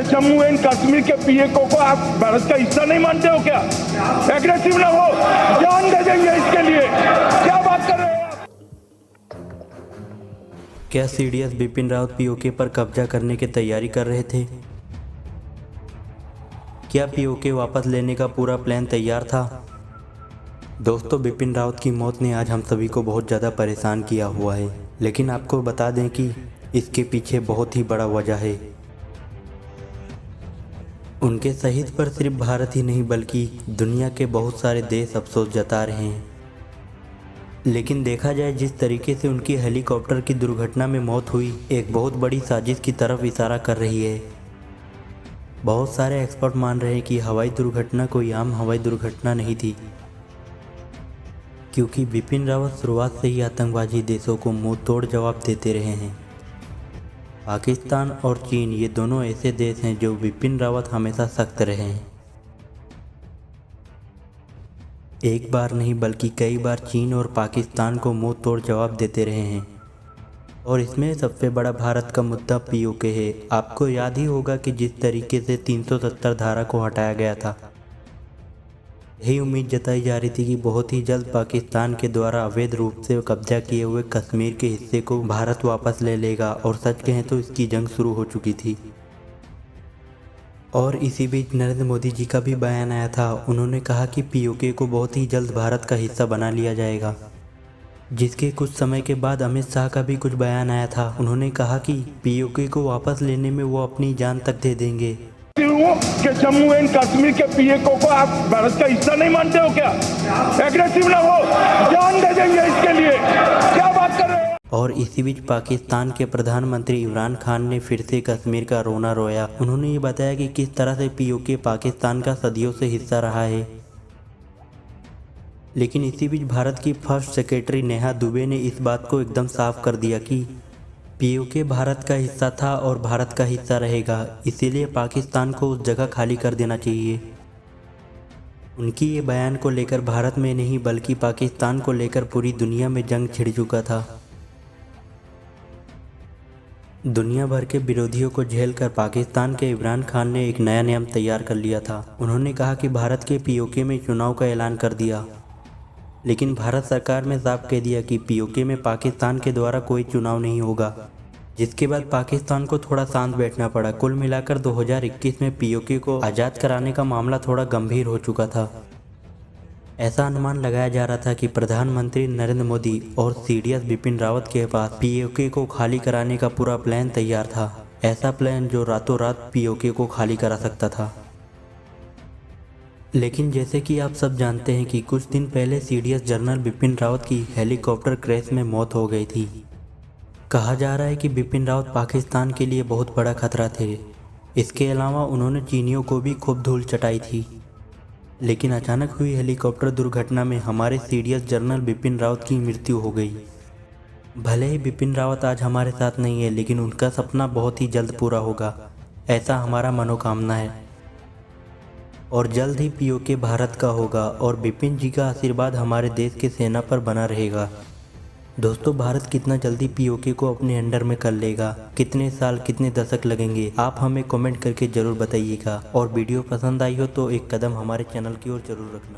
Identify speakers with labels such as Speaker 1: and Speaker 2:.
Speaker 1: Jammu and Kashmir के पीएको को आप भारत का हिस्सा नहीं मानते हो क्या? एग्रेसिव ना हो, जान दे देंगे इसके लिए। क्या बात कर रहे हो आप?
Speaker 2: क्या सीडीएस बिपिन रावत पीओके पर कब्जा करने की तैयारी कर रहे थे? क्या पीओके वापस लेने का पूरा प्लान तैयार था? दोस्तों, बिपिन रावत की मौत ने आज हम सभी को बहुत ज़्यादा परेशान किया हुआ है, लेकिन आपको बता दें कि इसके पीछे बहुत ही बड़ा वजह है। उनके शहीद पर सिर्फ भारत ही नहीं बल्कि दुनिया के बहुत सारे देश अफसोस जता रहे हैं। लेकिन देखा जाए जिस तरीके से उनकी हेलीकॉप्टर की दुर्घटना में मौत हुई, एक बहुत बड़ी साजिश की तरफ इशारा कर रही है। बहुत सारे एक्सपर्ट मान रहे हैं कि हवाई दुर्घटना कोई आम हवाई दुर्घटना नहीं थी, क्योंकि बिपिन रावत शुरुआत से ही आतंकवादी देशों को मुंह तोड़ जवाब देते रहे हैं। पाकिस्तान और चीन, ये दोनों ऐसे देश हैं जो बिपिन रावत हमेशा सख्त रहे हैं। एक बार नहीं बल्कि कई बार चीन और पाकिस्तान को मुंह तोड़ जवाब देते रहे हैं। और इसमें सबसे बड़ा भारत का मुद्दा पीओके है। आपको याद ही होगा कि जिस तरीके से 370 धारा को हटाया गया था, यही उम्मीद जताई जा रही थी कि बहुत ही जल्द पाकिस्तान के द्वारा अवैध रूप से कब्जा किए हुए कश्मीर के हिस्से को भारत वापस ले लेगा। और सच कहें तो इसकी जंग शुरू हो चुकी थी। और इसी बीच नरेंद्र मोदी जी का भी बयान आया था। उन्होंने कहा कि पीओके को बहुत ही जल्द भारत का हिस्सा बना लिया जाएगा। जिसके कुछ समय के बाद अमित शाह का भी कुछ बयान आया था। उन्होंने कहा कि पीओके को वापस लेने में वो अपनी जान तक दे देंगे।
Speaker 1: कि जम्मू एंड कश्मीर के पीएको को आप भारत का हिस्सा नहीं मानते हो क्या? एग्रेसिव ना हो, जान दे देंगे इसके लिए। क्या बात कर रहे हो?
Speaker 2: और इसी बीच पाकिस्तान के प्रधानमंत्री इमरान खान ने फिर से कश्मीर का रोना रोया। उन्होंने ये बताया कि किस तरह से पीओके पाकिस्तान का सदियों से हिस्सा रहा है। लेकिन इसी बीच भारत की फर्स्ट सेक्रेटरी नेहा दुबे ने इस बात को एकदम साफ कर दिया कि पीओके भारत का हिस्सा था और भारत का हिस्सा रहेगा, इसीलिए पाकिस्तान को उस जगह खाली कर देना चाहिए। उनकी ये बयान को लेकर भारत में नहीं बल्कि पाकिस्तान को लेकर पूरी दुनिया में जंग छिड़ चुका था। दुनिया भर के विरोधियों को झेलकर पाकिस्तान के इमरान खान ने एक नया नियम तैयार कर लिया था। उन्होंने कहा कि भारत के पीओके में चुनाव का ऐलान कर दिया। लेकिन भारत सरकार ने साफ कह दिया कि पीओके में पाकिस्तान के द्वारा कोई चुनाव नहीं होगा, जिसके बाद पाकिस्तान को थोड़ा शांत बैठना पड़ा। कुल मिलाकर 2021 में पीओके को आज़ाद कराने का मामला थोड़ा गंभीर हो चुका था। ऐसा अनुमान लगाया जा रहा था कि प्रधानमंत्री नरेंद्र मोदी और सीडीएस बिपिन रावत के पास पीओके को खाली कराने का पूरा प्लान तैयार था। ऐसा प्लान जो रातों रात पीओके को खाली करा सकता था। लेकिन जैसे कि आप सब जानते हैं कि कुछ दिन पहले सीडीएस जनरल बिपिन रावत की हेलीकॉप्टर क्रैश में मौत हो गई थी। कहा जा रहा है कि बिपिन रावत पाकिस्तान के लिए बहुत बड़ा खतरा थे। इसके अलावा उन्होंने चीनियों को भी खूब धूल चटाई थी। लेकिन अचानक हुई हेलीकॉप्टर दुर्घटना में हमारे सीडीएस जनरल बिपिन रावत की मृत्यु हो गई। भले ही बिपिन रावत आज हमारे साथ नहीं है, लेकिन उनका सपना बहुत ही जल्द पूरा होगा, ऐसा हमारा मनोकामना है। और जल्द ही पीओके भारत का होगा और बिपिन जी का आशीर्वाद हमारे देश के सेना पर बना रहेगा। दोस्तों, भारत कितना जल्दी पीओके को अपने अंडर में कर लेगा, कितने साल कितने दशक लगेंगे, आप हमें कमेंट करके ज़रूर बताइएगा। और वीडियो पसंद आई हो तो एक कदम हमारे चैनल की ओर जरूर रखना।